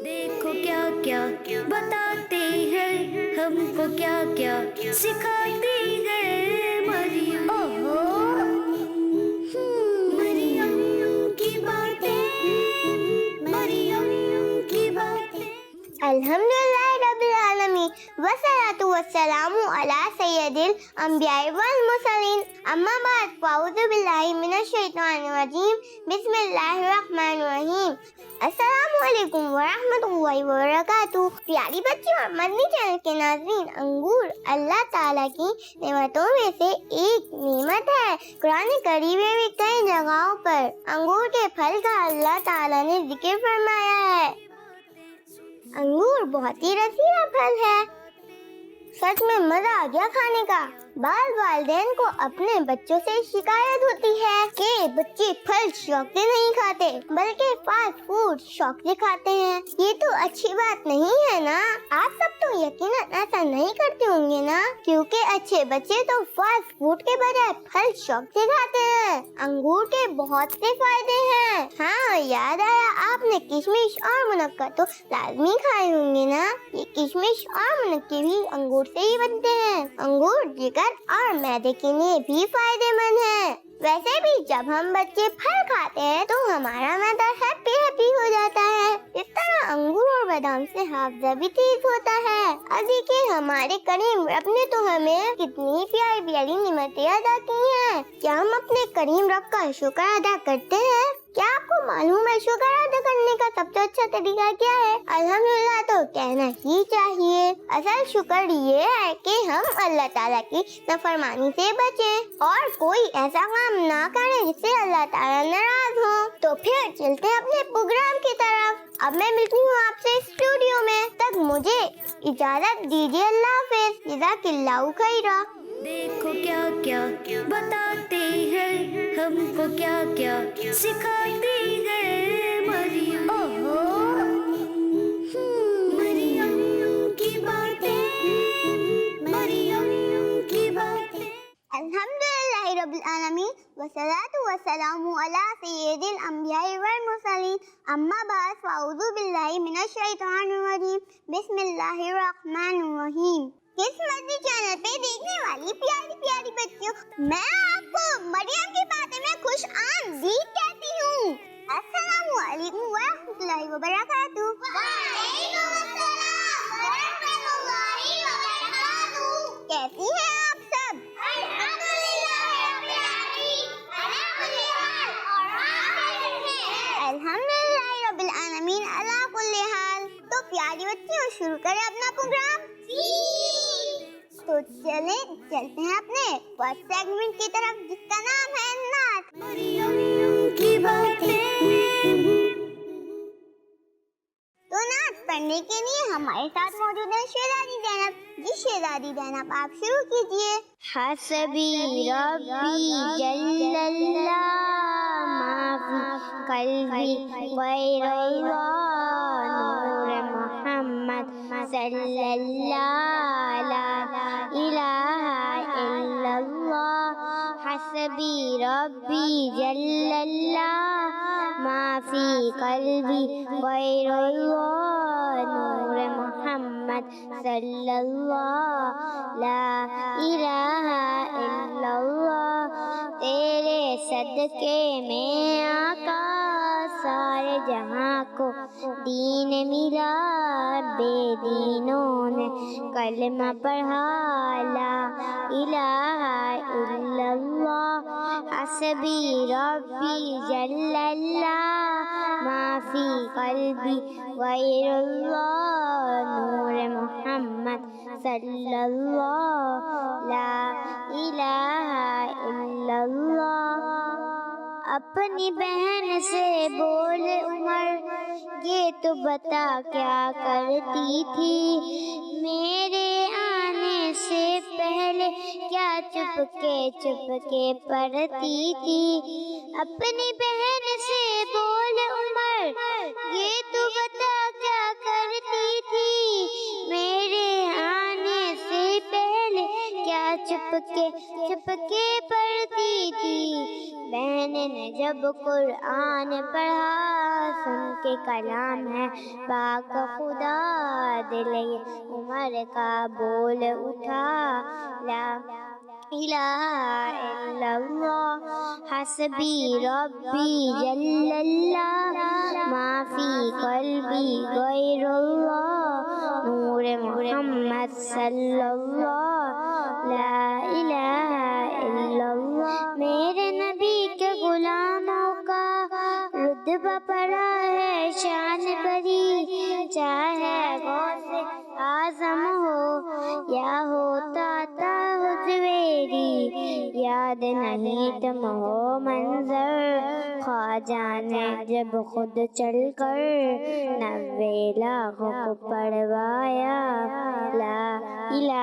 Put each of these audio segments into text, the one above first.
देखो क्या क्या बताते हैं, हमको क्या क्या सिखाते हैं मरियम। ओहो, मरियम की बातें, मरियम की बातें। अल्हम्दुलिल्लाह रब्बिल आलमीन वस्सलातु वस्सलामु अला सय्यदिल अंबिया'i वल मुरसलीन अम्मा बाद फ़अऊज़ु बिल्लाहि मिनश शैतानिर रजीम बिस्मिल्लाहिर रहमानिर रहीम। अस्सलामु अलैकुम व रहमतुल्लाहि व बरकातुहू। प्यारी बच्चों और मदनी चैनल के नाज़रीन, अंगूर अल्लाह ताला की नेमतों में से एक नेमत है। कुरान करीम में भी कई जगहों पर अंगूर के फल का अल्लाह ताला ने जिक्र फरमाया है। अंगूर बहुत ही रसीला फल है, सच में मजा आ गया खाने का। वालिदैन को अपने बच्चों से शिकायत होती है कि बच्चे फल शौक से नहीं खाते बल्कि फास्ट फूड शौक से खाते हैं। ये तो अच्छी बात नहीं है ना। आप सब तो यकीनन ऐसा नहीं करते होंगे ना, क्योंकि अच्छे बच्चे तो फास्ट फूड के बजाय फल शौक से खाते हैं। अंगूर के बहुत से फायदे हैं। हाँ, याद आया, आपने किशमिश और मुनक्का तो लाजमी खाए होंगे ना। ये किशमिश और मुनक्के भी अंगूर से ही बनते हैं। अंगूर जिगर और मैदे के लिए भी फायदेमंद है। वैसे भी जब हम बच्चे फल खाते हैं तो हमारा मैदा हैप्पी हो जाता है। इस तरह अंगूर और बादाम से हाफजा भी तेज होता है। अब देखिए, हमारे करीम रब ने तो हमें कितनी प्यारी प्यारी निमतें अदा की हैं। क्या हम अपने करीम रब का शुक्र अदा करते हैं? क्या आपको मालूम है शुक्र अदा करने का सबसे अच्छा तरीका क्या है? अल्हम्दुलिल्लाह तो कहना ही चाहिए। असल शुक्र ये है कि हम अल्लाह ताला की नाफरमानी से बचें और कोई ऐसा काम ना करें जिससे अल्लाह ताला नाराज हो। तो फिर चलते हैं अपने प्रोग्राम की तरफ। अब मैं मिलती हूँ आपसे स्टूडियो में, तब मुझे इजाजत दीजिए। अल्लाह हाफिज़, जज़ाकिल्लाहु खैरा। देखो क्या क्या बताते हैं, हमको क्या क्या सिखाते हैं मरियम। ओहो, मरियम की बातें, मरियम की बातें। अल्हम्दुलिल्लाहि रब्बिल आलमीन वस्सलातु वस्सलामु अला सय्यदिल अंबिया'i वल मुरसलीन अम्मा बाद फ़अऊज़ु बिल्लाहि मिनश शैतानिर रजीम बिस्मिल्लाहिर रहमानिर रहीम। किस्मती चैनल पे देखने वाली प्यारी प्यारी बच्चियों, मैं आपको मरियम की बातें में खुश आमदीद कहती हूँ। अस्सलामु अलैकुम व रहमतुल्लाहि व बरकातुहू। वालेकुम अस्सलाम व रहमतुल्लाहि व बरकातुहू। कैसी हैं आप सब? अल्हम्दुलिल्लाह रब्बिल आलमीन, अला कुल्ली हाल, और आप कैसे हैं? अल्हम्दुलिल्लाह रब्बिल आलमीन, अला कुल्ली हाल। तो प्यारी बच्चियों, शुरू करें अपना प्रोग्राम। तो चलते हैं अपने फर्स्ट सेगमेंट की तरफ, जिसका नाम है नात। मरियम की बातें। तो नात पढ़ने के लिए हमारे साथ मौजूद है शहजादी ज़ैनब। जी शहजादी ज़ैनब, आप शुरू कीजिए। हसबी रब्बी जल्लल्लाह माफ़ी कल्बी गैरुल्लाह नूर मोहम्मद सल्लल्लाहु ला इलाहा इल्लल्लाह। हसबी रब्बी जल्लल्लाह माफ़ी कल्बी गैरुल्लाह नूर मोहम्मद सल्लल्लाहु ला इलाहा इल्लल्लाह। तेरे सदके में आका सारे जहां को दीन मिला, बेदीनों ने कलमा पढ़ा ला इलाहा इल्लल्लाह। हसबी रब्बी जल्लल्लाह माफ़ी कल्बी गैरुल्लाह नूर मोहम्मद सल्लल्लाहु ला इलाहा इल्लल्लाह। अपनी बहन से बोल उमर, ये तो बता क्या करती थी मेरे आने से पहले, क्या चुपके पढ़ती थी। अपनी बहन से बोल उमर, ये तो बता क्या करती थी मेरे आने से पहले, क्या चुपके पढ़ती थी। बहन میرے نے جب قرآن پڑھا، سن کے کلام ہے پاک خدا، دل عمر کا بول اٹھا، لا الہ الا اللہ حسبی ربی جل اللہ، ما فی قلبی غیر اللہ، نور محمد صلی اللہ، لا الہ الا اللہ۔ میرے نبی کے غلاموں کا رتبہ بڑا ہے، شان بڑی، چاہے غوث اعظم ہو یا ہو تاتا حجویری، یاد نہیں تم ہو منظر خواجہ نے جب خود چل کر 90 لاکھ کو پڑھوایا، لا الہ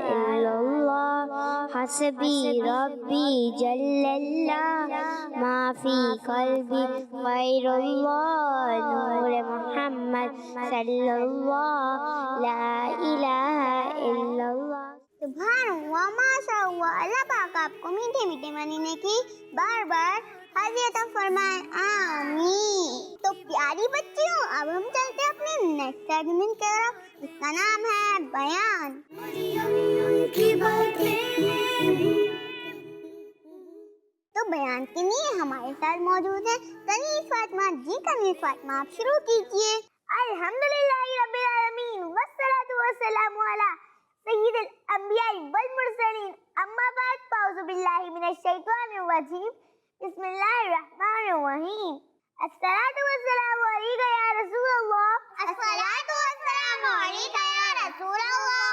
الا اللہ حسبی ربی جل اللہ، ما فی قلبی غیر اللہ، نور محمد صلی اللہ، لا الہ الا اللہ۔ سبحان اللہ، ماشاء اللہ، اللہ پاک آپ کو میٹھے میٹھے معنی کی بار بار حاضر عطا فرمائے، آمین۔ تو پیاری بچیوں، اب ہم چلتے ہیں اپنے نیکسٹ سیگمنٹ کی طرف، اس کا نام ہے بیان۔ مریم کی باتیں۔ تو بیان کے لیے ہمارے ساتھ موجود ہیں کنیز فاطمہ جی۔ کنیز فاطمہ، آپ شروع کیجیے۔ الحمدللہ رب العالمین والصلاة والسلام علی سید الانبیاء والمرسلین، اما بعد، فاعوذ باللہ من الشیطان الرجیم، بسم اللہ الرحمن الرحیم۔ الصلاة والسلام علیک یا رسول اللہ، الصلاة والسلام علیک یا رسول اللہ،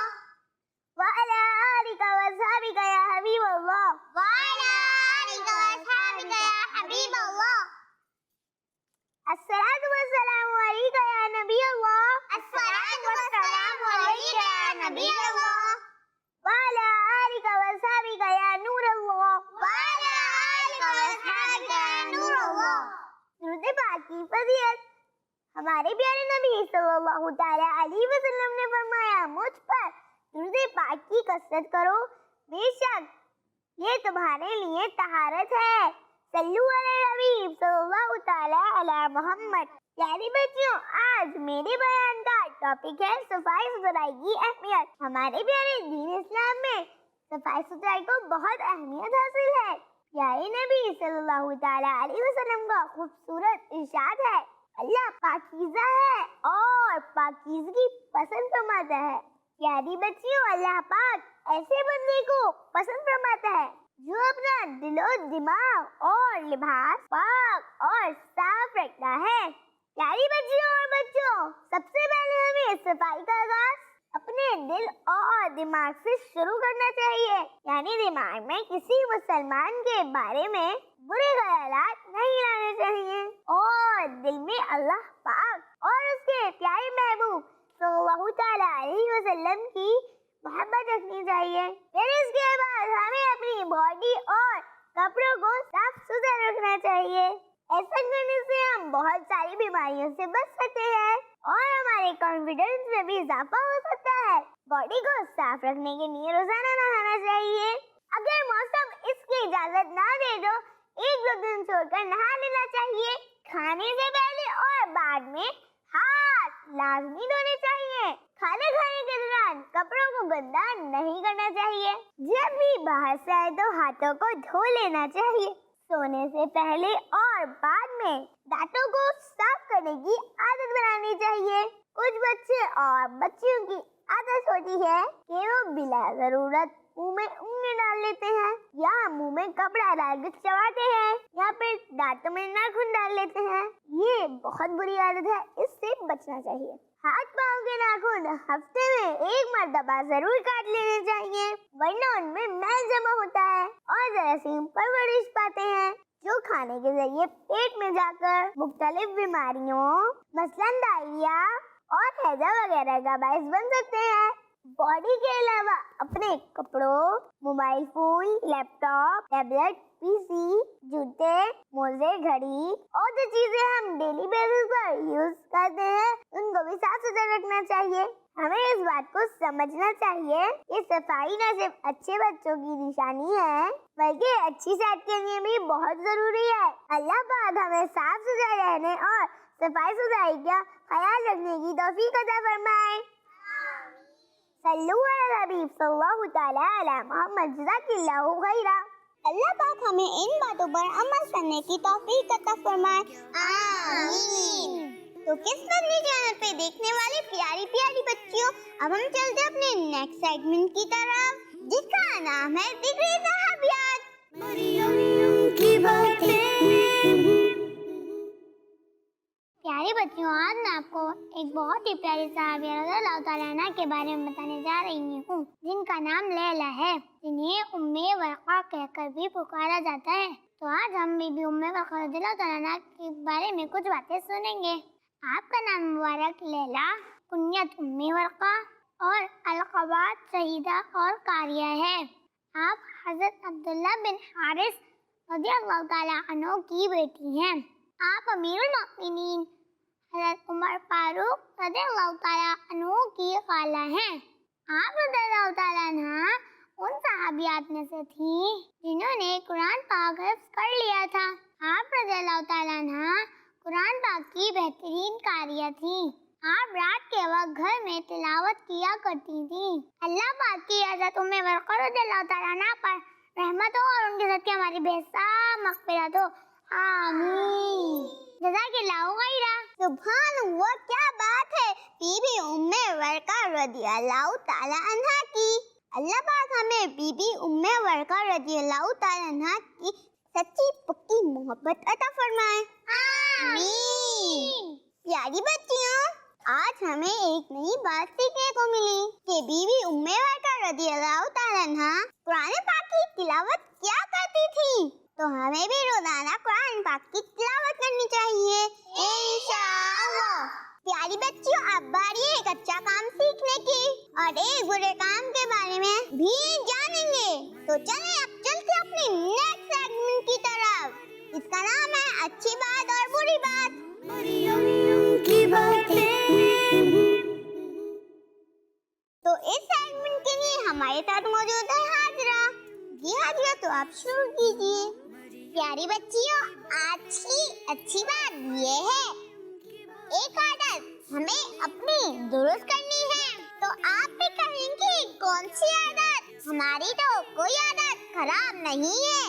وعلی آلک واصحابک یا حبیب اللہ، وعلی آلک واصحابک یا حبیب اللہ۔ الصلاة والسلام علیک یا نبی اللہ، الصلاة والسلام علیک یا نبی اللہ، وعلی آلک واصحابک یا نور اللہ، وعلی آلک واصحابک یا نور اللہ۔ درود پاک کی فضیلت، ہمارے پیارے نبی صلی اللہ تعالی علیہ وسلم نے فرمایا، مجھ پر درود پاک کی کثرت کرو، بے شک یہ تمہارے لیے طہارت ہے۔ صلو علی الحبیب صلی اللہ تعالی علی محمد۔ پیاری بچیوں، آج میرے بیان کا ٹاپک ہے صفائی ستھرائی کی اہمیت۔ ہمارے پیارے دین اسلام میں صفائی ستھرائی کو بہت اہمیت حاصل ہے۔ پیارے نبی صلی اللہ تعالی علیہ وسلم کا خوبصورت ارشاد ہے، اللہ پاکیزہ ہے اور پاکیزگی پسند فرماتا ہے۔ پیاری بچیوں، اللہ پاک ایسے بندے کو پسند فرماتا ہے جو اپنا دل و دماغ اور لباس پاک اور صاف رکھتا ہے۔ پیاری بچیوں اور بچوں، سب سے پہلے ہمیں صفائی کا آغاز اپنے دل اور دماغ سے شروع کرنا چاہیے، یعنی دماغ میں کسی مسلمان کے بارے میں برے خیالات نہیں لانے چاہیے، اور دل میں اللہ پاک اور اس کے پیارے محبوب صلی اللہ تعالی علیہ وسلم کی محبت رکھنی چاہیے۔ پھر اس کے بعد ہمیں اپنی باڈی اور کپڑوں کو صاف ستھرا رکھنا چاہیے۔ ایسا کرنے سے ہم بہت ساری بیماریوں سے بچ سکتے ہیں اور ہمارے کانفیڈنس میں بھی اضافہ ہو سکتا ہے۔ باڈی کو صاف رکھنے کے لیے روزانہ نہانا چاہیے۔ اگر موسم اس کی اجازت نہ دے تو 1-2 دن چھوڑ کر نہا لینا چاہیے۔ کھانے سے پہلے اور بعد میں ہاتھ لازمی دھونے چاہیے۔ کھانا کھانے کے دوران کپڑوں کو گندا نہیں کرنا چاہیے۔ جب بھی باہر سے آئے تو ہاتھوں کو دھو لینا چاہیے۔ سونے سے پہلے اور بعد میں دانتوں کو صاف کرنے کی عادت بنانی چاہیے۔ کچھ بچے اور بچیوں کی عادت ہوتی ہے کہ وہ بلا ضرورت منہ میں انگلی ڈال لیتے ہیں، یا منہ میں کپڑا ڈال کے چباتے ہیں، یا پھر دانتوں میں ناخن ڈال لیتے ہیں۔ یہ بہت بری عادت ہے، اس سے بچنا چاہیے۔ ہاتھ پاؤں کے ناخن ہفتے میں 1 مرتبہ ضرور کاٹ لینے چاہیے، ورنہ ان میں میل جمع ہوتا ہے اور جراثیم پرورش پاتے ہیں، جو کھانے کے ذریعے پیٹ میں جا کر مختلف بیماریوں مثلاً ڈائریا اور ہیضہ وغیرہ کا باعث بن سکتے ہیں۔ باڈی کے علاوہ اپنے کپڑوں، موبائل فون، لیپ ٹاپ، ٹیبلٹ، PC، جوتے، موزے، گھڑی اور جو چیزیں ہم ڈیلی بیسس پر یوز کرتے ہیں ان کو بھی صاف ستھرا رکھنا چاہیے۔ हमें इस बात को समझना चाहिए कि सफाई न सिर्फ अच्छे बच्चों की निशानी है बल्कि अच्छी सेहत के लिए भी बहुत जरूरी है। अल्लाह पाक हमें साफ सुथरा रहने और सफाई सुथराई का ख्याल रखने की तौफीक अता फरमाए। सल्लु अला हबीब सल्लल्लाहु तआला अला मुहम्मद जज़ाकल्लाहु खैरा। अल्लाह पाक हमें इन बातों पर अमल करने की तौफीक अता फरमाए। आमीन। तो किस फनी चैनल पे देखने वाले प्यारी प्यारी बच्चियों, अब हम चलते हैं अपने नेक्स्ट सेगमेंट की तरफ जिसका नाम है जिक्र सहाबियात। मरियम की बातें। प्यारे बच्चों, आज मैं आपको एक बहुत ही प्यारी सहाबिया रज़ियल्लाहु तआला अन्हा के बारे में बताने जा रही हूँ जिनका नाम लैला है, जिन्हें उम्मे वर्क़ा कहकर भी पुकारा जाता है। तो आज हम बीबी उम्मे वर्क़ा रज़ियल्लाहु तआला अन्हा के बारे में कुछ बातें सुनेंगे। आपका नाम मुबारक लैला, कुन्यत उम्मे वर्क़ा और अलक़ाबात शहीदा और कारिया है। आप हज़रत अब्दुल्ला बिन हारिस रज़ियल्लाहु तआला अन्हु की बेटी हैं। आप अमीरुल मोमिनीन हज़रत उमर फारूक रज़ियल्लाहु तआला अन्हु की खाला हैं। आप रज़ियल्लाहु तआला अन्हा उन सहाबियात में से थी जिन्होंने कुरान पाक हिफ्ज़ कर लिया था। आप रज़ियल्लाहु तआला अन्हा कुरान पाक की बेहतरीन कारिया थी। आप रात के वक्त घर में तिलावत किया करती थी। अल्लाह पाक की हज़रत उम्मे वर्क़ा रज़ियल्लाहु तआला अन्हा पर रहमत हो और उनके सदक़े हमारी बेहिसाब मग़फ़िरत हो। आमीन। जज़ाकल्लाहु खैरा। सुभान अल्लाह, क्या बात है बीबी उम्मे वर्क़ा रज़ियल्लाहु तआला अन्हा की। अल्लाह पाक हमें बीबी उम्मे वर्क़ा रज़ियल्लाहु तआला अन्हा की सच्ची पक्की मोहब्बत अता फरमाए। आमीन। प्यारी बच्चियों, आज हमें एक नई बात सीखने को मिली कि बीबी उम्मे वर्क़ा रज़ियल्लाहु तआला अन्हा कुरान पाक की तिलावत क्या करती थी। तो हमें भी रोजाना कुरान पाक की तिलावत करनी चाहिए इंशाअल्लाह। प्यारी बच्चियों, अब बारी है एक अच्छा काम सीखने की और एक बुरे काम के बारे में भी जानेंगे। तो चलें अब चलते अपने नेक्स्ट सेगमेंट की तरफ जिसका नाम है अच्छी बात और बुरी बात। मरियम की बातें। तो इस सेगमेंट के लिए हमारे साथ मौजूद है हाजिरा। जी हाजिरा, तो आप शुरू कीजिए। प्यारी बच्चियों, आज की अच्छी बात ये है, एक आदत हमें अपनी दुरुस्त करनी है। तो आप भी कहेंगे कौन सी आदत? हमारी तो कोई आदत खराब नहीं है,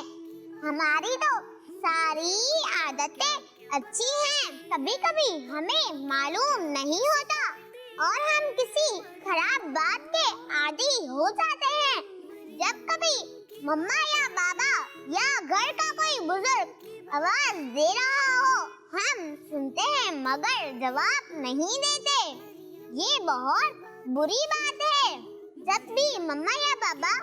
हमारी तो सारी आदतें अच्छी हैं। कभी कभी हमें मालूम नहीं होता और हम किसी खराब बात के आदी हो जाते हैं। जब कभी मम्मा या बाबा या घर का कोई बुजुर्ग आवाज दे रहा हो, हम सुनते हैं मगर जवाब नहीं देते। ये बहुत बुरी बात है। जब भी मम्मा या बाबा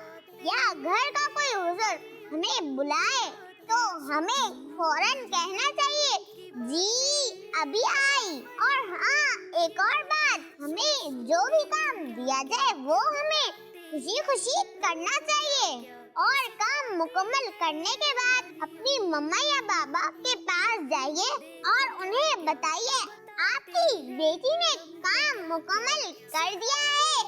या घर का कोई बुजुर्ग हमें बुलाए तो हमें फौरन कहना चाहिए, जी अभी आई। और हाँ, एक और बात, हमें जो भी काम दिया जाए वो हमें खुशी खुशी करना चाहिए और काम मुकम्मल करने के बाद अपनी मम्मा या बाबा के पास जाइए और उन्हें बताइए आपकी बेटी ने काम मुकम्मल कर दिया है,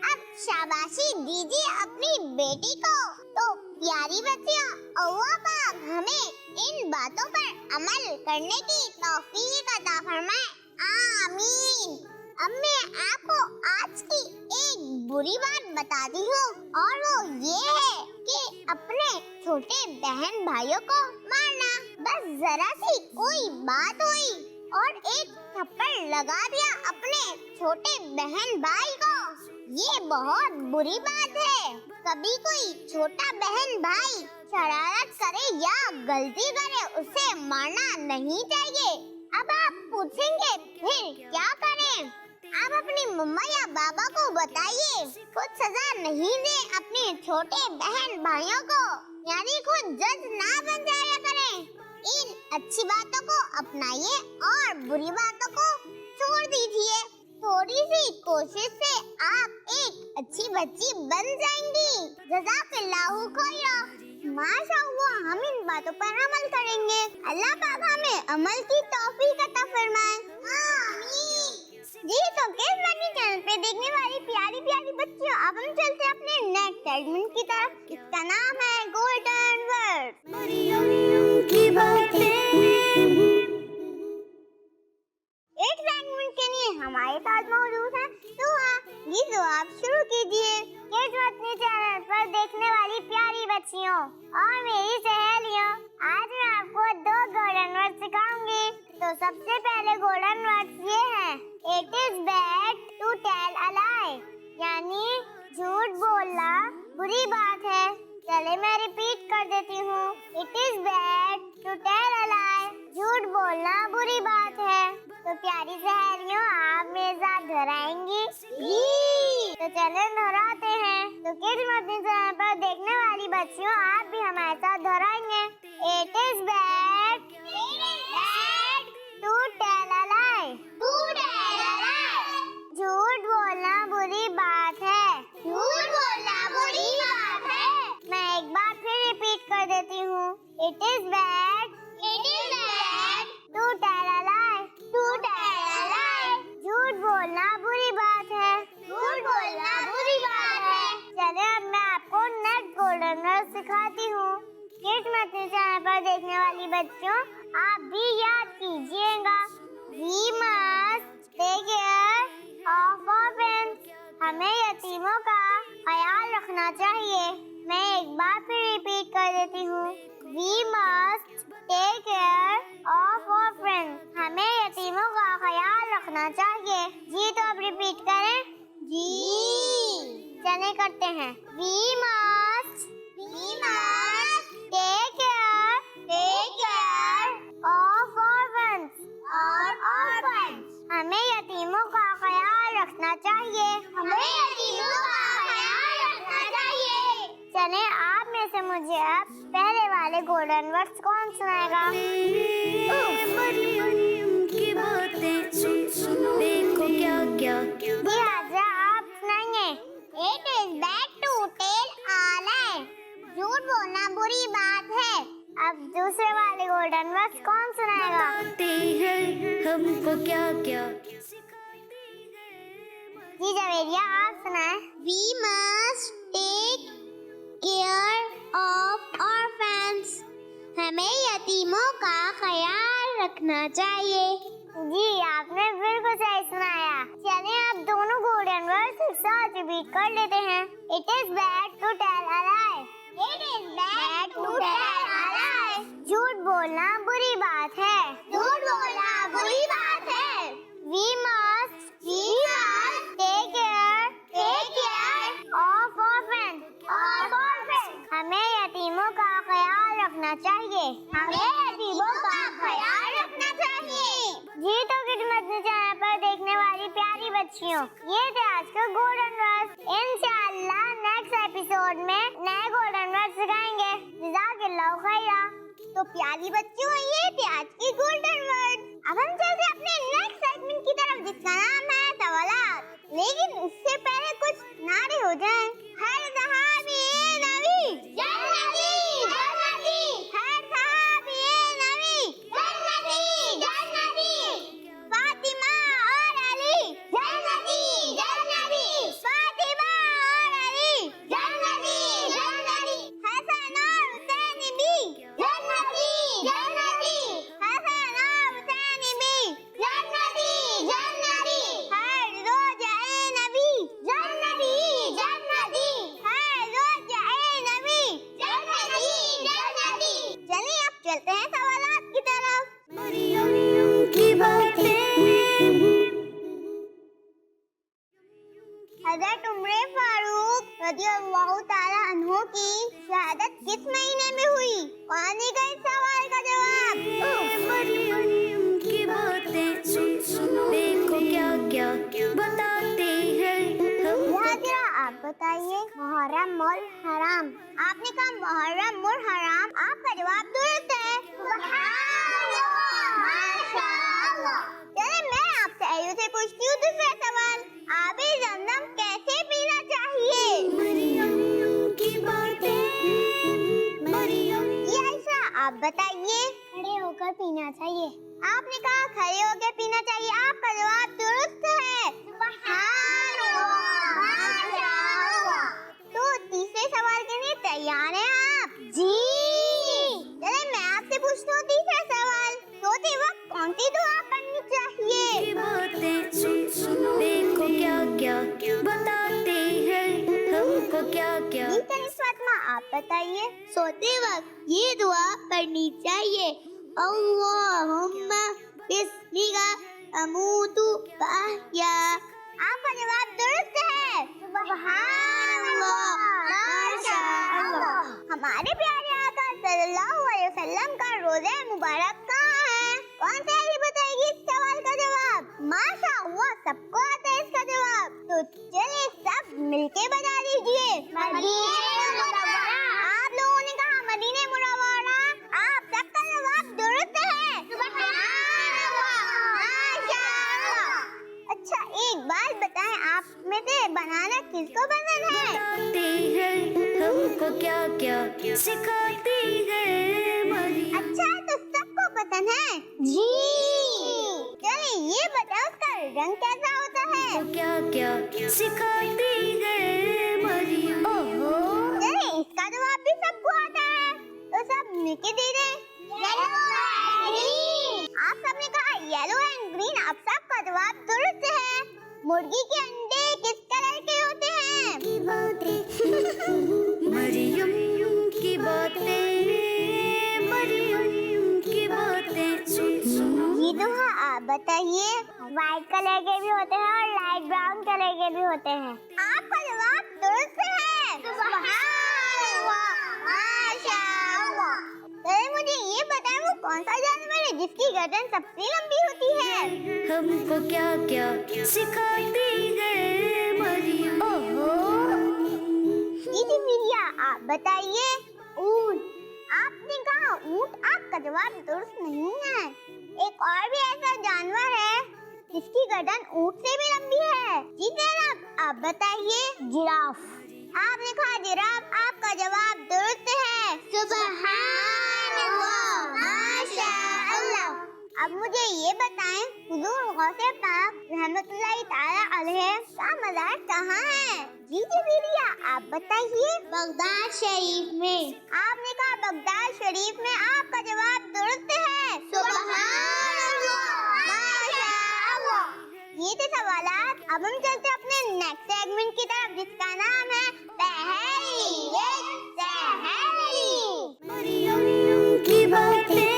अब शाबाशी दीजिए अपनी बेटी को। तो प्यारी बच्चियों, अल्लाह पाक हमें इन बातों पर अमल करने की तौफीक अता फरमाए। आमीन। अब मैं आपको आज की एक बुरी बात बताती हूँ और वो ये है कि अपने छोटे बहन भाइयों को मारना। बस जरा सी कोई बात हुई और एक थप्पड़ लगा दिया अपने छोटे बहन भाई को, ये बहुत बुरी बात है। कभी कोई छोटा बहन भाई शरारत करे या गलती करे, उसे मारना नहीं चाहिए। अब आप पूछेंगे फिर क्या करें? आप अपनी मम्मा या बाबा को बताइए, खुद सजा नहीं दे अपने छोटे बहन भाइयों को, यानी खुद जज ना बन जाया करें। इन अच्छी बातों को अपनाइए और बुरी बातों को छोड़ दीजिए। थोड़ी सी कोशिश से आप एक अच्छी बच्ची बन जाएंगी। जज़ाकल्लाहु खैरा। माशाअल्लाह, हम इन बातों पर अमल करेंगे। अल्लाह पाक हमें अमल की तौफीक अता फरमाए। आमीन। जी तो किस फनी चैनल पे पे देखने वाली प्यारी प्यारी बच्चियों, अब हम चलते हैं अपने नेक्स्ट सेगमेंट की तरफ। इसका नाम है गोल्डन वर्ड। मरियम की बातें। एक सेगमेंट के लिए हमारे साथ मौजूद है दुआ। जी तो आप शुरू कीजिए। किड्स मदनी चैनल पर देखने वाली प्यारी बच्चियों और मेरी सहेलियों, आज मैं आपको 2 गोल्डन वर्ड सिखाऊंगी। तो सबसे पहले गोल्डन वर्ड्स ये हैं। It is bad to tell a lie, यानी झूठ बोलना बुरी बात है। चले मैं रिपीट कर देती हूँ। It is bad to tell a lie, झूठ बोलना बुरी बात है। तो प्यारी सहेलियों, आप मेरे साथ दोहराएंगी? जी। तो चलें दोहराते हैं। तो किड्स मदनी चैनल पर देखने वाली बच्चियों, आप भी हमारे साथ दोहराएंगे। It is bad to tell a lie, झूठ बोलना बुरी बात है। झूठ बोलना बुरी बात है। मैं एक बार फिर रिपीट कर देती हूँ। It is bad to tell a lie, झूठ बोलना बुरी बात है। चले अब मैं आपको नेक्स्ट गोल्डन वर्ड सिखाती हूँ। किड्स मदनी चैनल पर देखने वाली बच्चों, आप भी याद कीजिएगा। We must take care of orphans, हमें यतीमों का ख्याल रखना चाहिए। मैं एक बार फिर रिपीट कर देती हूँ। We must take care of orphans, हमें यतीमों का ख्याल रखना चाहिए। जी तो अब रिपीट करें। जी। चले करते हैं। We must take care of orphans, हमें यतीमों का ख्याल रखना चाहिए। चले आप में से मुझे अब पहले वाले गोल्डन वर्ड्स कौन सुनाएगा? मरियम की बातें सुन सुन देखो क्या क्या। जी आजा आप सुनाएंगे। It is bad to tell a lie, झूठ बोलना बुरी बात है। अब दूसरे वाले गोल्डन वर्ड्स कौन सुनाएगा? बताते हैं हमको क्या क्या। जी जवेरिया आप सुनाएं। We must take care of orphans, हमें यतीमों का ख्याल रखना चाहिए। जी आपने बिल्कुल सही सुनाया। चलिए अब दोनों गोल्डन वर्ड्स एक साथ रिपीट कर लेते हैं। It is bad to tell a lie, झूठ बोलना बुरी बात है। We must take care of orphans, हमें यतीमों का ख्याल रखना चाहिए। जी तो किड्स मदनी चैनल पर देखने वाली प्यारी बच्चियों, ये थे आज के गोल्डन वर्ड्स। इंशाअल्लाह नेक्स्ट एपिसोड में नए गोल्डन वर्ड्स सिखाएंगे। जज़ाकल्लाहु खैरा। तो प्यारी बच्चियों, ये थे आज के गोल्डन वर्ड्स। अब हम चलते हैं अपने नेक्स्ट सेगमेंट की तरफ, जिसका नाम है सवालात। लेकिन उससे पहले कुछ नारे हो जाएं। हर सहाबी नबी जन्नती, हर सहाबी नबी जन्नती, फातिमा और अली जन्नती, फातिमा और अली जन्नती, हसन और हुसैन भी जन्नती, हसन और हुसैन भी जन्नती, हर रोज़े नबी जन्नती, हर रोज़े नबी जन्नती। चलिए अब चलते हैं सवालात की तरफ। मरियम की बातें। हज़रत उमर फारूक रज़ियल्लाहु ताला अन्हु की शहादत किस महीने में हुई? कौन देगा इस सवाल का जवाब? मरियम की बातें सुन सुन देखो क्या क्या बताते हैं हम। हाजिरा आप बताइए। मुहर्रम और हराम। आपने कहा मुहर्रम और हराम, आपका जवाब दुरुस्त है। माशाअल्लाह। चलिए मैं आपसे आयु से पूछती हूँ दूसरा सवाल। आबे ज़मज़म कैसे पीना चाहिए? मरियम की बातें। ये आयशा आप बताइए। खड़े होकर पीना चाहिए। आपने कहा खड़े होकर पीना चाहिए, आपका जवाब दुरुस्त है। सुभान آپ بتائیے. سوتے وقت یہ دعا پڑھنی چاہیے. اللہم بسمک اموت و احیا. آپ کا جواب درست ہے. سبحان اللہ، ماشاء اللہ. ہمارے پیارے آقا صلی اللہ علیہ وسلم کا روزہ مبارک کہاں ہے؟ کون سا اہل بتائے گی اس سوال کا جواب؟ ماشاء اللہ، سب کو آتا ہے اس کا جواب. تو چلیے سب مل کے بتا دیجیے. آپ لوگوں نے کہا مدینہ منورہ. آپ سب کا جواب درست ہے. اچھا ایک بات بتائیں، آپ میں سے بنانا کس کو پسند ہے؟ بتاتے ہیں ہم کو کیا کیا سکھاتی ہے مریم. اچھا تو سب کو پسند ہے. جی چلیے یہ بتاؤ اس کا رنگ کیسا ہوتا ہے؟ کو کیا کیا سکھاتی ہے مریم. چلیے اس کا جواب بھی سب کو آتا ہے، تو سب مل کے دے دیں. آپ سب نے کہا یلو اینڈ گرین. آپ سب کا جواب درست ہے. مرغی کے انڈے کس کلر کے ہوتے ہیں؟ مریم کی باتیں، مریم کی باتیں سن سن. یہ دعا آپ بتائیے. وائٹ کلر کے بھی ہوتے ہیں اور لائٹ براؤن کلر کے بھی ہوتے ہیں. آپ کا جواب درست ہے. سبحان اللہ، ماشاء اللہ. مجھے یہ بتائیں وہ کون سا جانور ہے جس کی گردن سب سے لمبی ہوتی ہے؟ ہم کو کیا کیا سکھاتی ہے مریم. آپ بتائیے. اونٹ. آپ نے کہا اونٹ. آپ کا جواب درست نہیں ہے. ایک اور بھی ایسا جانور ہے جس کی گردن اونٹ سے بھی لمبی ہے. جی جناب آپ بتائیے. جراف. آپ نے کہا جراف. آپ کا جواب درست ہے. سبحان اللہ، ماشاء اللہ. اب مجھے یہ بتائیں حضور غوث پاک رحمت اللہ تعالی علیہ کا مزار کہاں ہے؟ جی جبیریا آپ بتائیے. بغداد شریف میں. آپ نے کہا بغداد شریف میں. آپ کا جواب درست ہے. سبحان اللہ، ماشاء اللہ. یہ تھے سوالات. اب ہم چلتے اپنے نیکسٹ سیگمنٹ کی طرف جس کا نام ہے پہلی سحری. مریم کی باتیں.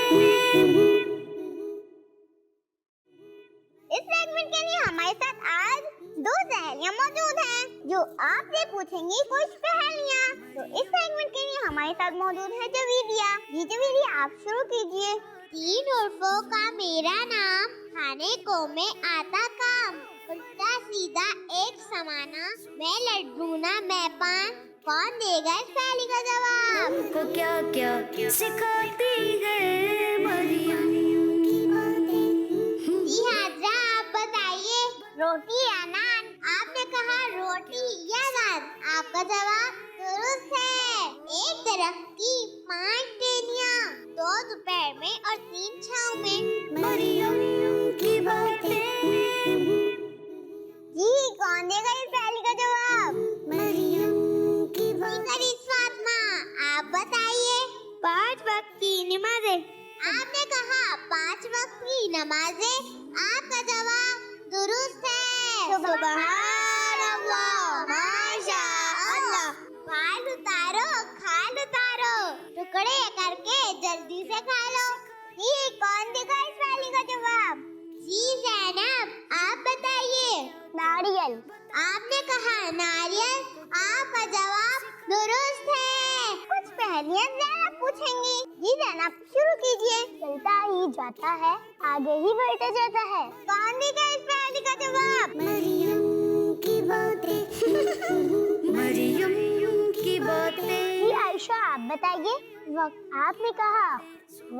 اس سیگمنٹ کے لیے ہمارے ساتھ آج دو سہیلیاں موجود ہیں جو آپ سے پوچھیں گی کچھ پہلیاں. تو اس سیگمنٹ کے لیے ہمارے ساتھ موجود ہے جویدیا. جی جویدیا آپ شروع کیجیے. 3 حرفوں کا میرا نام، کھانے کو میں آتا کام، الٹا سیدھا ایک سمانا، میں لڈو نہ میں پان. کون دے گا اس پہلی کا جواب؟ ہم کو کیا کیا سکھاتی ہے مریم. جی حاضرہ آپ بتائیے. روٹی یا نان. آپ نے کہا روٹی یا نان. آپ کا جواب درست ہے. ایک درخت کی 5 ٹہنیاں، 2 دوپہر میں اور 3 چھاؤں میں. مریم کی باتیں. جی کون دے گا اس پہلی کا جواب؟ مریم کی باتیں. فاطمہ آپ بتائیے. 5 وقت کی نمازیں. آپ نے کہا 5 وقت کی نمازیں. آپ کا جواب درست ہے. سبحان اللہ، ماشاء اللہ. کھال اتارو، کھال اتارو، ٹکڑے کر کے جلدی سے کھا لو. یہ کون دے گا اس والی کا جواب؟ جی زینب آپ بتائیے. ناریل. آپ نے کہا ناریل. آپ کا جواب درست ہے. کچھ پہلیاں زینب پوچھیں گی. جی زینب شروع کیجیے. چلتا ہی جاتا ہے، آگے ہی بڑھتا جاتا ہے. کون دے گا اس پہلی کا جواب؟ مریم کی باتیں. مریم کی باتیں. جی عائشہ آپ بتائیے. وقت. آپ نے کہا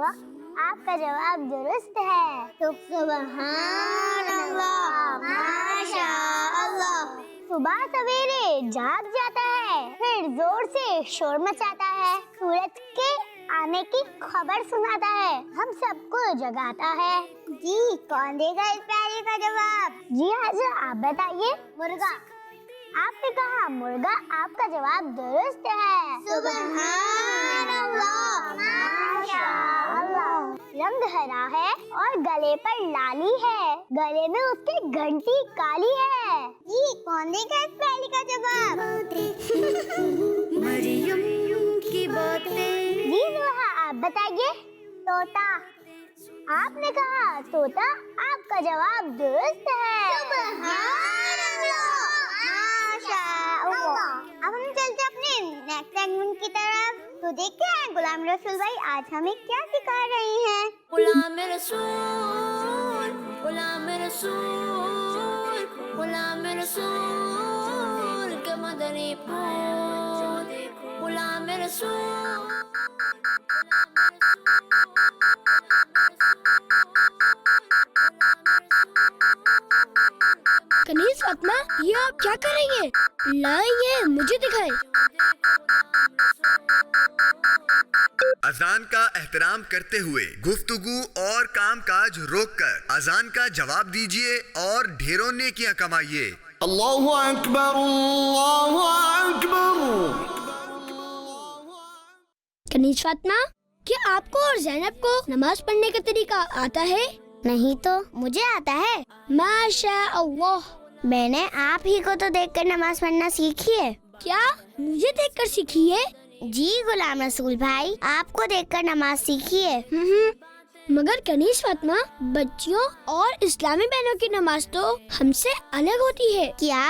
وقت. آپ کا جواب درست ہے. سبحان اللہ، ماشاء اللہ. صبح سویرے جاگ جاتا ہے، پھر زور سے شور مچاتا ہے، سورج کے آنے کی خبر سناتا ہے، ہم سب کو جگاتا ہے. جی کون دے گا اس پہلے کا جواب؟ جی حاضر آپ بتائیے. مرغا. آپ نے کہا مرغا. آپ کا جواب درست ہے. سبحان اللہ، ماشاء اللہ. رنگ ہرا ہے اور گلے پر لالی ہے، گلے میں اس کی گھنٹی کالی ہے. جی کون دے گا اس پہلی کا جواب؟ مریم बातें। جی زوحا آپ بتائیے. طوطا. آپ نے کہا طوطا. آپ کا جواب درست ہے. سبحان اللہ. ماشاء اللہ. اب ہم چلتے اپنے نیکسٹ سیگمنٹ کی طرف. تو دیکھتے ہیں غلام رسول بھائی آج ہمیں کیا سکھا رہی ہیں. غلام رسول، غلام رسول، غلام رسول کے مدنی پھول، غلام رسول. کنیز فاطمہ، یہ آپ کیا کر رہی ہیں؟ لائیے مجھے دکھائے. اذان کا احترام کرتے ہوئے گفتگو اور کام کاج روک کر اذان کا جواب دیجیے اور ڈھیروں نیکیاں کمائیے. اللہ اکبر اللہ اکبر. کنیز فاطمہ، کیا آپ کو اور زینب کو نماز پڑھنے کا طریقہ آتا ہے؟ نہیں تو مجھے آتا ہے. ماشاء اللہ. میں نے آپ ہی کو تو دیکھ کر نماز پڑھنا سیکھی ہے. کیا مجھے دیکھ کر سیکھی ہے؟ جی غلام رسول بھائی، آپ کو دیکھ کر نماز سیکھی ہے. مگر کنیز فاطمہ، بچیوں اور اسلامی بہنوں کی نماز تو ہم سے الگ ہوتی ہے. کیا؟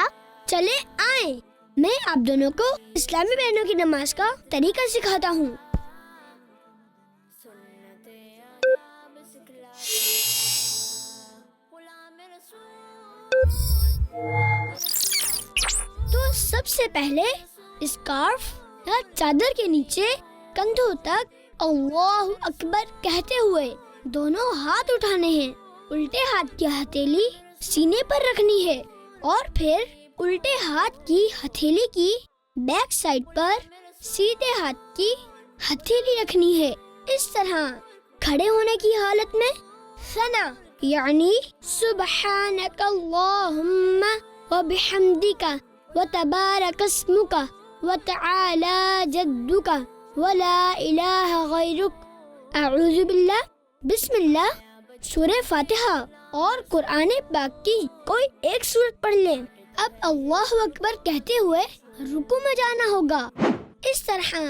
چلے آئیں، میں آپ دونوں کو اسلامی بہنوں کی نماز کا طریقہ سکھاتا ہوں. تو سب سے پہلے اسکارف یا چادر کے نیچے کندھوں تک اللہ اکبر کہتے ہوئے دونوں ہاتھ اٹھانے ہیں. الٹے ہاتھ کی ہتھیلی سینے پر رکھنی ہے اور پھر الٹے ہاتھ کی ہتھیلی کی بیک سائڈ پر سیدھے ہاتھ کی ہتھیلی رکھنی ہے. اس طرح کھڑے ہونے کی حالت میں ثنا یعنی سبحانک اللہم وبحمدک وتبارک اسمک وتعالی جدک ولا الہ غیرک اعوذ باللہ، بسم اللہ، سورہ فاتحہ اور قرآن پاک کی کوئی ایک سورت پڑھ لیں. اب اللہ اکبر کہتے ہوئے رکوع میں جانا ہوگا. اس طرح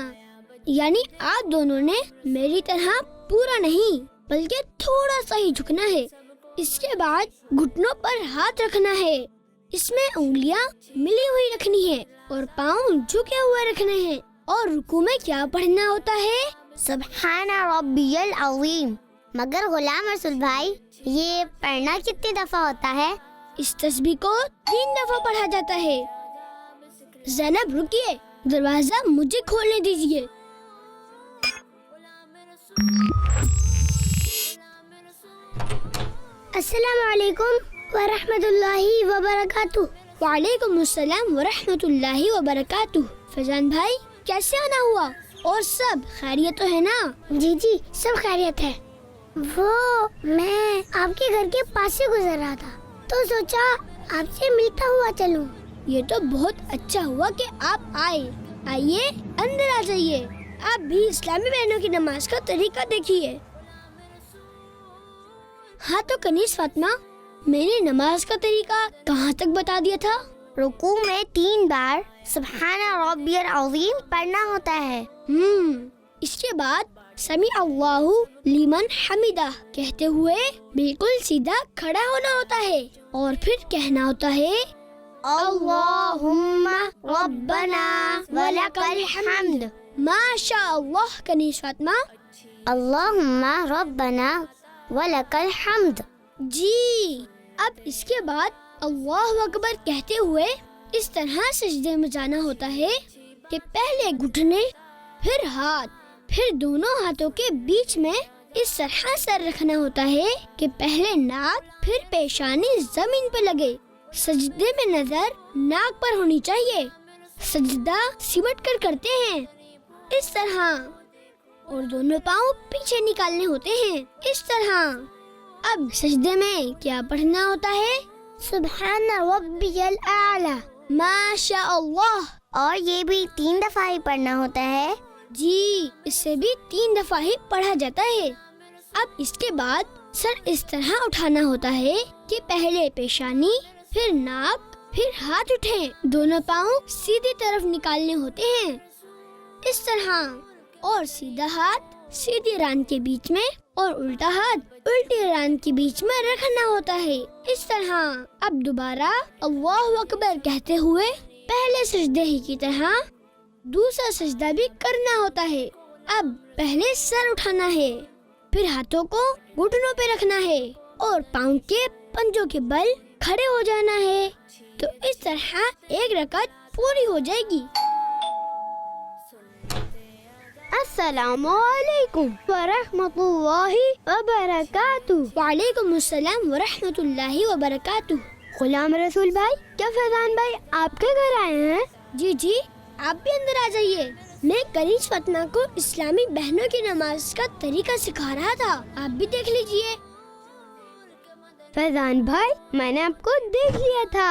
یعنی آپ دونوں نے میری طرح پورا نہیں بلکہ تھوڑا سا ہی جھکنا ہے. اس کے بعد گھٹنوں پر ہاتھ رکھنا ہے. اس میں انگلیاں ملی ہوئی رکھنی ہے اور پاؤں جھکے ہوئے رکھنے ہیں. اور رکوع میں کیا پڑھنا ہوتا ہے؟ سبحان ربی العظیم. مگر غلام رسول بھائی، یہ پڑھنا کتنی دفعہ ہوتا ہے؟ اس تسبیح کو 3 دفعہ پڑھا جاتا ہے. زینب رکیے، دروازہ مجھے کھولنے دیجیے. السلام علیکم ورحمۃ اللہ وبرکاتہ. وعلیکم السلام ورحمۃ اللہ وبرکاتہ. فیضان بھائی، کیسے آنا ہوا اور سب خیریت تو ہے نا؟ جی جی، سب خیریت ہے. وہ میں آپ کے گھر کے پاس سے گزر رہا تھا تو سوچا آپ سے ملتا ہوا چلوں. یہ تو بہت اچھا ہوا کہ آپ آئے. آئیے اندر آ جائیے. آپ بھی اسلامی بہنوں کی نماز کا طریقہ دیکھیے. ہاں تو کنیز فاطمہ، میں نے نماز کا طریقہ کہاں تک بتا دیا تھا؟ رکوع میں 3 بار سبحان ربی العظیم پڑھنا ہوتا ہے. اس کے بعد سمیع اللہ لمن حمدہ کہتے ہوئے بالکل سیدھا کھڑا ہونا ہوتا ہے اور پھر کہنا ہوتا ہے اللہم ربنا ولک الحمد. ماشاء اللہ کنیز فاطمہ. اللہم ربنا ولک الحمد. جی، اب اس کے بعد اللہ اکبر کہتے ہوئے اس طرح سجدے میں جانا ہوتا ہے کہ پہلے گھٹنے، پھر ہاتھ، پھر دونوں ہاتھوں کے بیچ میں اس طرح سر رکھنا ہوتا ہے کہ پہلے ناک پھر پیشانی زمین پہ لگے. سجدے میں نظر ناک پر ہونی چاہیے. سجدہ سمٹ کر کرتے ہیں اس طرح، اور دونوں پاؤں پیچھے نکالنے ہوتے ہیں اس طرح. اب سجدے میں کیا پڑھنا ہوتا ہے؟ سبحان ربی الاعلی. ماشاء اللہ. اور یہ بھی 3 دفعہ ہی پڑھنا ہوتا ہے. جی، اس سے بھی 3 دفعہ ہی پڑھا جاتا ہے. اب اس کے بعد سر اس طرح اٹھانا ہوتا ہے کہ پہلے پیشانی، پھر ناک، پھر ہاتھ اٹھیں. دونوں پاؤں سیدھی طرف نکالنے ہوتے ہیں اس طرح. और सीधा हाथ सीधी रान के बीच में और उल्टा हाथ उल्टी रान के बीच में रखना होता है। इस तरह अब दोबारा अल्लाहु अकबर कहते हुए पहले सजदे ही की तरह दूसरा सजदा भी करना होता है। अब पहले सर उठाना है, फिर हाथों को घुटनों पे रखना है और पाँव के पंजों के बल खड़े हो जाना है। तो इस तरह एक रकात पूरी हो जाएगी। अस्सलामु अलैकुम व रहमतुल्लाहि व बरकातुहू। वालेकुम अस्सलाम व रहमतुल्लाहि व बरकातुहू। गुलाम रसूल भाई, क्या फैजान भाई आपके घर आए हैं? जी, आप भी अंदर आ जाइए। मैं कनीज फातिमा को इस्लामी बहनों की नमाज का तरीका सिखा रहा था, आप भी देख लीजिए। फैजान भाई, मैंने आपको देख लिया था।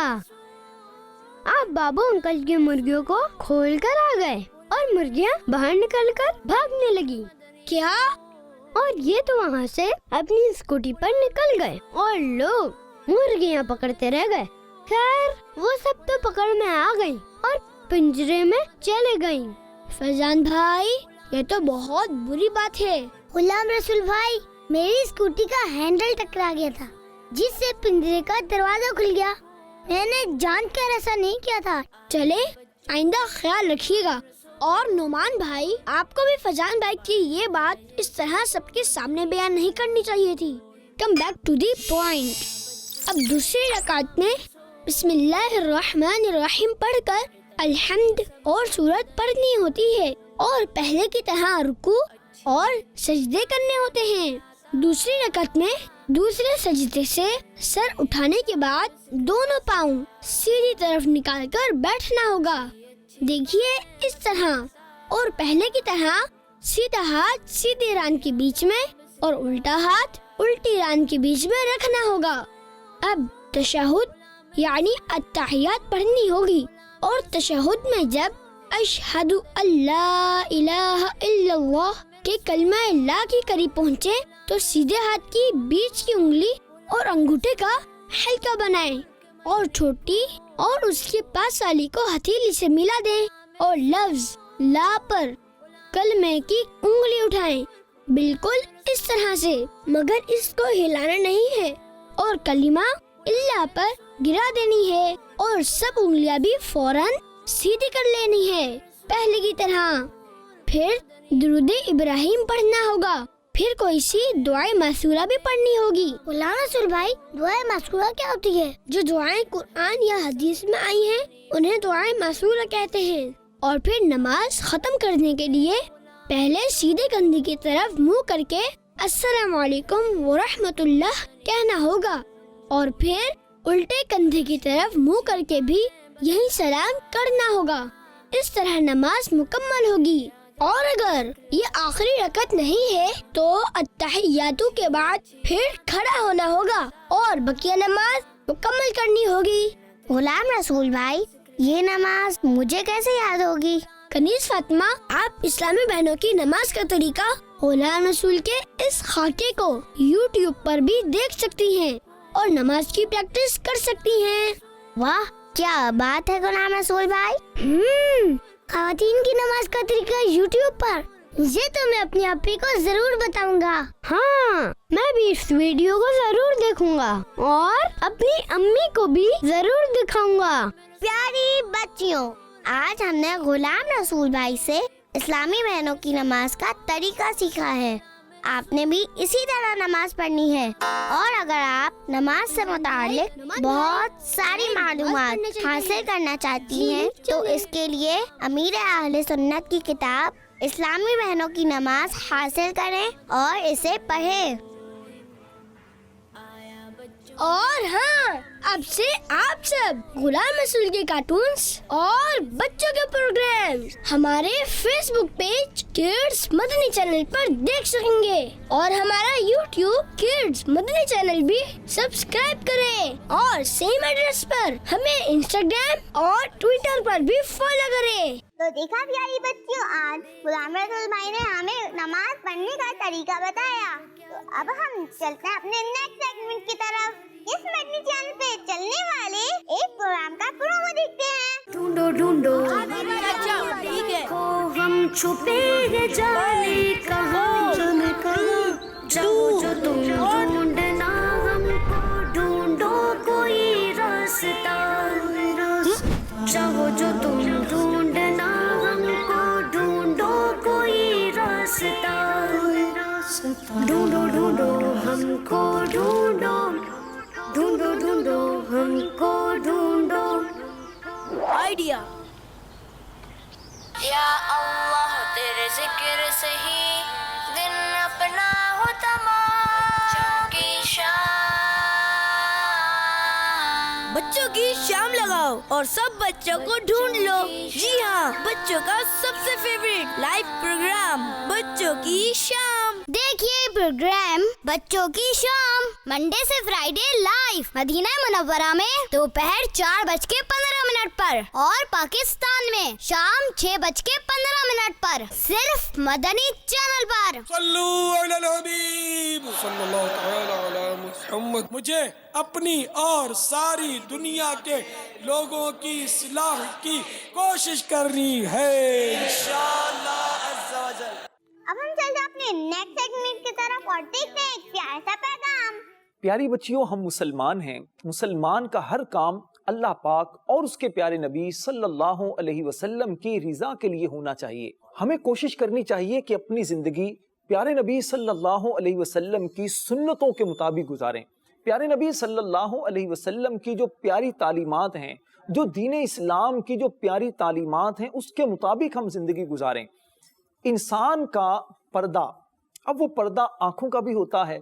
आप बाबू अंकल की मुर्गियों को खोल कर आ गए और मुर्गियाँ बाहर निकलकर भागने लगी। क्या? और ये तो वहाँ से अपनी स्कूटी पर निकल गए और लोग मुर्गियाँ पकड़ते रह गए। खैर, वो सब तो पकड़ में आ गई और पिंजरे में चले गई। फैजान भाई, ये तो बहुत बुरी बात है। गुलाम रसूल भाई, मेरी स्कूटी का हैंडल टकरा गया था, जिससे पिंजरे का दरवाजा खुल गया। मैंने जानकर ऐसा नहीं किया था। चले, आइंदा ख्याल रखिएगा। और नुमान भाई, आपको भी फैजान भाई की ये बात इस तरह सबके सामने बयान नहीं करनी चाहिए थी। Come back to the point. अब दूसरी रकात में बिस्मिल्लाहिर्रहमानिर्रहीम पढ़कर अल्हम्द और सूरत पढ़नी होती है और पहले की तरह रुकू और सजदे करने होते हैं। दूसरी रकात में दूसरे सजदे से सर उठाने के बाद दोनों पाँव सीधी तरफ निकालकर बैठना होगा। देखिए इस तरह। और पहले की तरह सीधा हाथ सीधे रान के बीच में और उल्टा हाथ उल्टी रान के बीच में रखना होगा। अब तशहुद यानी अत्तहियात पढ़नी होगी और तशहुद में जब अशहदु अल्ला इलाहा इल्लल्लाह के कलमा ला के करीब पहुँचे तो सीधे हाथ की बीच की उंगली और अंगूठे का हल्का बनाएं और छोटी और उसके पास वाली को हथेली से मिला दें और लफ्ज ला पर कलमे की उंगली उठाएं, बिल्कुल इस तरह से, मगर इसको हिलाना नहीं है और कलिमा इल्ला पर गिरा देनी है और सब उंगलियां भी फौरन सीधी कर लेनी है पहले की तरह। फिर दुरूद इब्राहिम पढ़ना होगा। फिर कोई सी दुआए मासूरा भी पढ़नी होगी। गुलाम रसूल भाई, दुआए मासूरा क्या होती है? जो दुआएं कुरान या हदीस में आई हैं, उन्हें दुआए मासूरा कहते हैं। और फिर नमाज खत्म करने के लिए पहले सीधे कंधे की तरफ मुंह करके अस्सलाम वालेकुम व रहमतुल्लाह कहना होगा और फिर उल्टे कंधे की तरफ मुंह करके भी यही सलाम करना होगा। इस तरह नमाज मुकम्मल होगी। और अगर ये आखिरी रकत नहीं है तो अत्तहियातु के बाद फिर खड़ा होना होगा और बकिया नमाज मुकम्मल करनी होगी। गुलाम रसूल भाई, ये नमाज मुझे कैसे याद होगी? कनीज फातिमा, आप इस्लामी बहनों की नमाज का तरीका गुलाम रसूल के इस खाके को YouTube पर भी देख सकती हैं और नमाज की प्रैक्टिस कर सकती हैं। वाह, क्या बात है गुलाम रसूल भाई। ख़वातीन की नमाज का तरीका YouTube पर, ये तो मैं अपनी अप्पी को जरूर बताऊंगा। हाँ, मैं भी इस वीडियो को जरूर देखूंगा और अपनी अम्मी को भी जरूर दिखाऊंगा। प्यारी बच्चियों, आज हमने गुलाम रसूल भाई से इस्लामी बहनों की नमाज का तरीका सीखा है। आपने भी इसी तरह नमाज पढ़नी है। और अगर आप नमाज से मुताल्लिक बहुत सारी मालूमात हासिल करना चाहती हैं, तो इसके लिए अमीर अहले सुन्नत की किताब इस्लामी बहनों की नमाज हासिल करें और इसे पढ़ें। और हाँ, अब से आप सब गुलाम रसूल के कार्टून्स और बच्चों के प्रोग्राम्स हमारे Facebook page kids Madani channel पर देख सकेंगे और हमारा YouTube किड्स मदनी चैनल भी सब्सक्राइब करें और सेम एड्रेस पर हमें इंस्टाग्राम और ट्विटर पर भी फॉलो करें। तो देखा प्यारी बच्चियों, आज गुलाम रसूल भाई ने हमें नमाज पढ़ने का तरीका बताया। तो अब हम चलते हैं अपने नेक्स्ट सेगमेंट की तरफ। इस मदनी चैनल पे चलने वाले एक प्रोग्राम का प्रोमो देखते हैं। ढूंढो ढूंढो को हम छुपे हैं जाने कहाँ, जाओ जो तुम ढूंढना हमको, ढूंढो कोई रास्ता, चाहो जो तुम ढूंढना हमको, ढूंढो कोई रास्ता, ढूंढो ढूंढो हमको ढूंढो, ढूंढो ढूंढो हमको ढूंढो। आइडिया। या अल्लाह तेरे जिक्र से ही दिन अपना हो तमाम की शाम। बच्चों की शाम लगाओ और सब बच्चों को ढूंढ लो। जी हाँ, बच्चों का सबसे फेवरेट लाइव प्रोग्राम बच्चों की शाम। देखिए प्रोग्राम बच्चों की शाम मंडे से फ्राइडे लाइव मदीना मुनव्वरा में दोपहर 4:15 पर और पाकिस्तान में शाम 6:15 पर सिर्फ मदनी चैनल पर। सल्लू अलल हबीब सल्लल्लाहु तआला अला मुहम्मद। मुझे अपनी और सारी दुनिया के लोगों की इस्लाह की कोशिश करनी है इंशाअल्लाह अज़्ज़ा वजल। अब हम चलते हैं अपने नेक्स्ट सेगमेंट की तरफ और देखते हैं एक प्यारा सा पैगाम। प्यारी बच्चियों, हम मुसलमान हैं। मुसलमान का हर काम अल्लाह पाक और उसके प्यारे नबी सल्लल्लाहु अलैहि वसल्लम की रिजा के लिए होना चाहिए। हमें कोशिश करनी चाहिए कि अपनी जिंदगी प्यारे नबी सल्लल्लाहु अलैहि वसल्लम की सुन्नतों के मुताबिक गुजारें। प्यारे नबी सल्लल्लाहु अलैहि वसल्लम की जो प्यारी तालीमात हैं, जो दीन इस्लाम की जो प्यारी तालीमात हैं, उसके मुताबिक हम जिंदगी गुजारें। इंसान का पर्दा, अब वो पर्दा आंखों का भी होता है,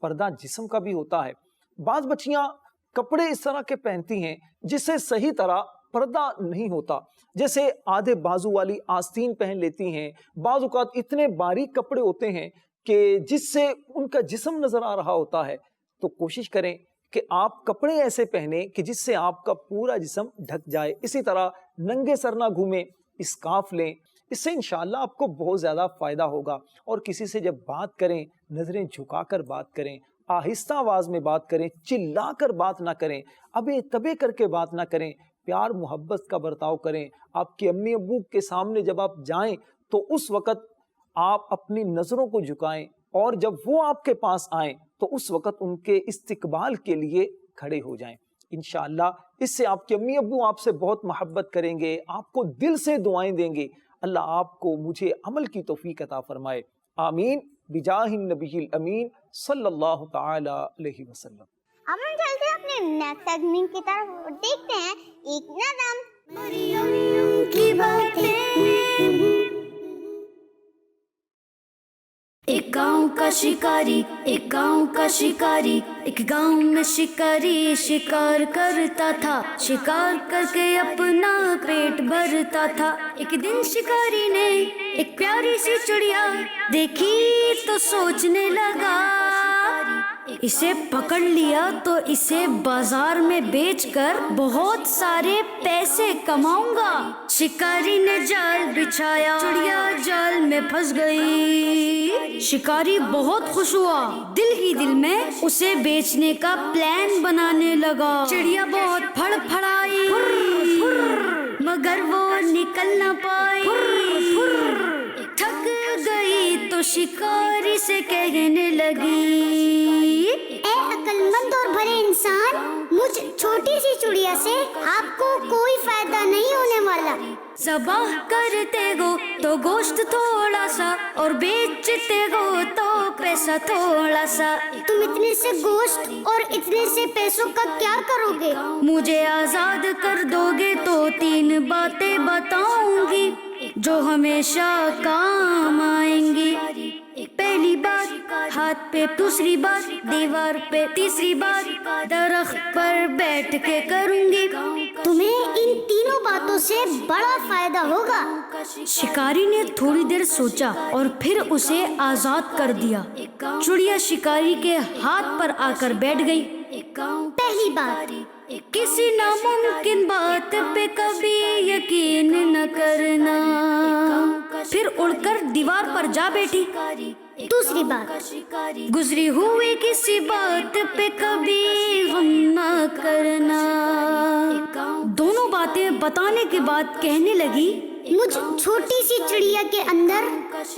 पर्दा जिस्म का भी होता है। बाज बच्चियां कपड़े इस तरह के पहनती हैं जिससे सही तरह पर्दा नहीं होता, जैसे आधे बाजू वाली आस्तीन पहन लेती हैं। बाज़ औक़ात इतने बारीक कपड़े होते हैं कि जिससे उनका जिस्म नजर आ रहा होता है। तो कोशिश करें कि आप कपड़े ऐसे पहने कि जिससे आपका पूरा जिस्म ढक जाए। इसी तरह नंगे सर ना घूमें, स्कार्फ लें, इससे इंशाअल्लाह आपको बहुत ज़्यादा फ़ायदा होगा। और किसी से जब बात करें, नज़रें झुकाकर बात करें, आहिस्ता आवाज़ में बात करें, चिल्ला कर बात ना करें, अबे तबे करके बात ना करें, प्यार मोहब्बत का बर्ताव करें। आपके अम्मी अब्बू के सामने जब आप जाएं तो उस वक़्त आप अपनी नज़रों को झुकाएं, और जब वो आपके पास आएं तो उस वक़्त उनके इस्तकबाल के लिए खड़े हो जाएं। इंशाअल्लाह इससे आपके अम्मी अब्बू आपसे बहुत मोहब्बत करेंगे, आपको दिल से दुआएं देंगे। अल्लाह आपको मुझे अमल की तौफीक अता फरमाए। आमीन बिजाहिन नबील अमीन सल्लल्लाहु तआला अलैहि वसल्लम। अब हम चलते हैं अपने नेक्स्ट सेगमेंट की तरफ और देखते हैं एक नज़म मरियम की बातें। एक गांव का शिकारी, एक गांव का शिकारी, एक गांव में शिकारी शिकार करता था, शिकार करके अपना पेट भरता था। एक दिन शिकारी ने एक प्यारी सी चिड़िया देखी तो सोचने लगा, इसे पकड़ लिया तो इसे बाजार में बेचकर बहुत सारे पैसे कमाऊंगा। शिकारी ने जाल बिछाया, चिड़िया जाल में फंस गई। शिकारी बहुत खुश हुआ, दिल ही दिल में उसे बेचने का प्लान बनाने लगा। चिड़िया बहुत फड़फड़ाई मगर वो निकल न पाई। थक गई तो शिकारी से कहने लगी, ए अक्लमंद और भले इंसान, मुझ छोटी सी चिड़िया से आपको कोई फायदा नहीं होने वाला। ज़बाह करते हो तो गोश्त थोड़ा सा और बेचते हो तो पैसा थोड़ा सा। तुम इतने से गोश्त और इतने से पैसों का क्या करोगे? मुझे आजाद कर दोगे तो 3 बातें बताऊंगी जो हमेशा काम आएंगी। पहली बात हाथ पे, दूसरी बात दीवार पे, तीसरी बात दरख्त पर बैठ के करूंगी। तुम्हें इन तीनों बातों से बड़ा फायदा होगा। शिकारी ने थोड़ी देर सोचा और फिर उसे आजाद कर दिया। चिड़िया शिकारी के हाथ पर आकर बैठ गई। पहली बात, किसी नामुमकिन बात पे कभी यकीन न करना। फिर उड़कर दीवार पर जा बैठी। दूसरी बात, गुजरी हुई किसी बात पे कभी गम न करना। दोनों बातें बताने के बाद कहने लगी, مجھ چھوٹی سی چڑیا کے اندر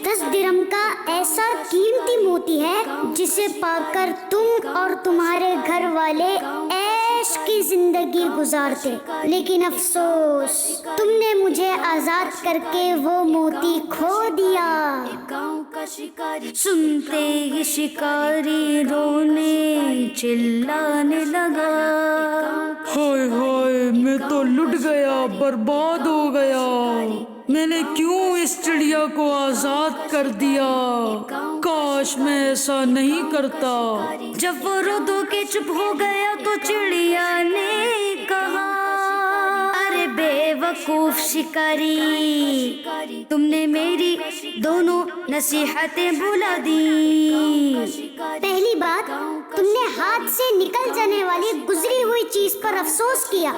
10 درہم کا ایسا قیمتی موتی ہے جسے پا کر تم اور تمہارے گھر والے عیش کی زندگی گزارتے، لیکن افسوس تم نے مجھے آزاد کر کے وہ موتی کھو دیا۔ گاؤں کا شکاری سنتے ہی شکاری رونے چلانے لگا، ہائے ہائے میں تو لٹ گیا، برباد ہو گیا، میں نے کیوں اس چڑیا کو آزاد کر دیا، کاش میں ایسا نہیں کرتا۔ جب وہ رو دھو کے چپ ہو گیا تو چڑیا نے کہا، ارے بے وقوف شکاری، تم نے میری دونوں نصیحتیں بھلا دی۔ پہلی بات، تم نے ہاتھ سے نکل جانے والی گزری ہوئی چیز پر افسوس کیا۔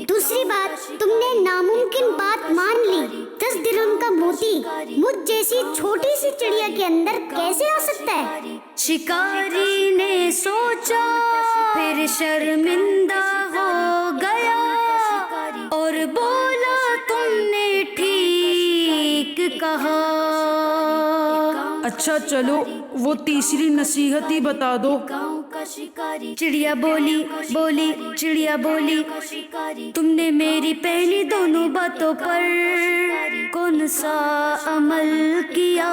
دوسری بات، تم نے ناممکن بات مان لی۔ 10 درہم کا موتی مجھ جیسی چھوٹی سی چڑیا کے اندر کیسے آ سکتا ہے؟ شکاری نے سوچا، پھر شرمندہ ہو گیا اور بولا، تم نے ٹھیک کہا۔ اچھا چلو وہ تیسری نصیحت ہی بتا دو۔ چڑیا بولی چڑیا بولی، تم نے میری پہلی دونوں باتوں پر کون سا عمل کیا؟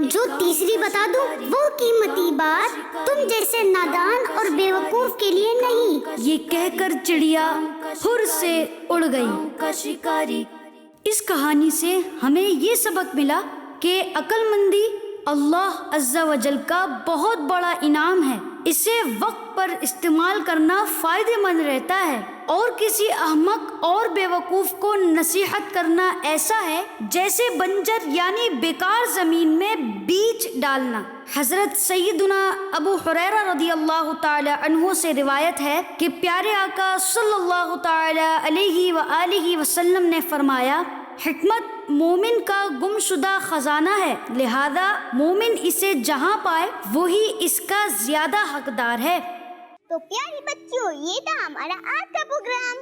جو تیسری بتا دوں وہ قیمتی بات تم جیسے نادان اور بے وقوف کے لیے نہیں۔ یہ کہہ کر چڑیا ہر سے اڑ گئی۔ اس کہانی سے ہمیں یہ سبق ملا کہ عقل مندی اللہ عز و جل کا بہت بڑا انعام ہے، اسے وقت پر استعمال کرنا فائدہ مند رہتا ہے، اور کسی احمق اور بے وقوف کو نصیحت کرنا ایسا ہے جیسے بنجر یعنی بیکار زمین میں بیج ڈالنا۔ حضرت سیدنا ابو ہریرہ رضی اللہ تعالی عنہ سے روایت ہے کہ پیارے آقا صلی اللہ تعالی علیہ وآلہ وسلم نے فرمایا، حکمت مومن کا گم شدہ خزانہ ہے، لہذا مومن اسے جہاں پائے وہی اس کا زیادہ حقدار ہے۔ تو پیاری بچیوں، یہ تھا ہمارا آج کا پروگرام۔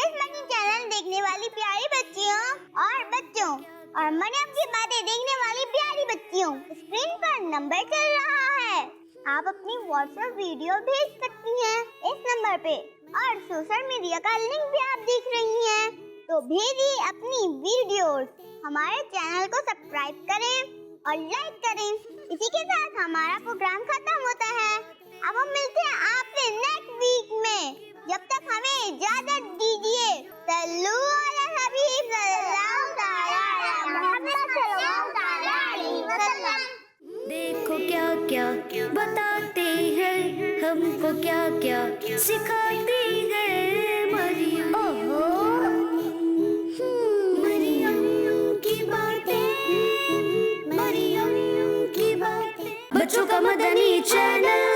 اس منی چینل دیکھنے والی پیاری بچیوں اور بچوں اور مریم کی باتیں دیکھنے والی پیاری بچیوں، اسکرین پر نمبر چل رہا ہے، آپ اپنی واٹس ایپ ویڈیو بھیج سکتی ہیں اس نمبر پہ، اور سوشل میڈیا کا لنک بھی آپ دیکھ رہی ہیں، تو بھیجیے اپنی ویڈیوز، ہمارے چینل کو سبسکرائب کریں اور لائک کریں۔ اسی کے ساتھ ہمارا پروگرام ختم ہوتا ہے، اب ہم ملتے ہیں آپ سے نیکسٹ ویک میں، جب تک ہمیں اجازت دیجیے۔ صلو علی الحبیب صلی اللہ تعالی علی محمد صلی اللہ تعالی علیہ وسلم۔ دیکھو کیا کیا بتاتے ہیں، ہم کو کیا کیا سکھاتی ہے مریم۔ مریم کی باتیں، بچوں کا مدنی چینل۔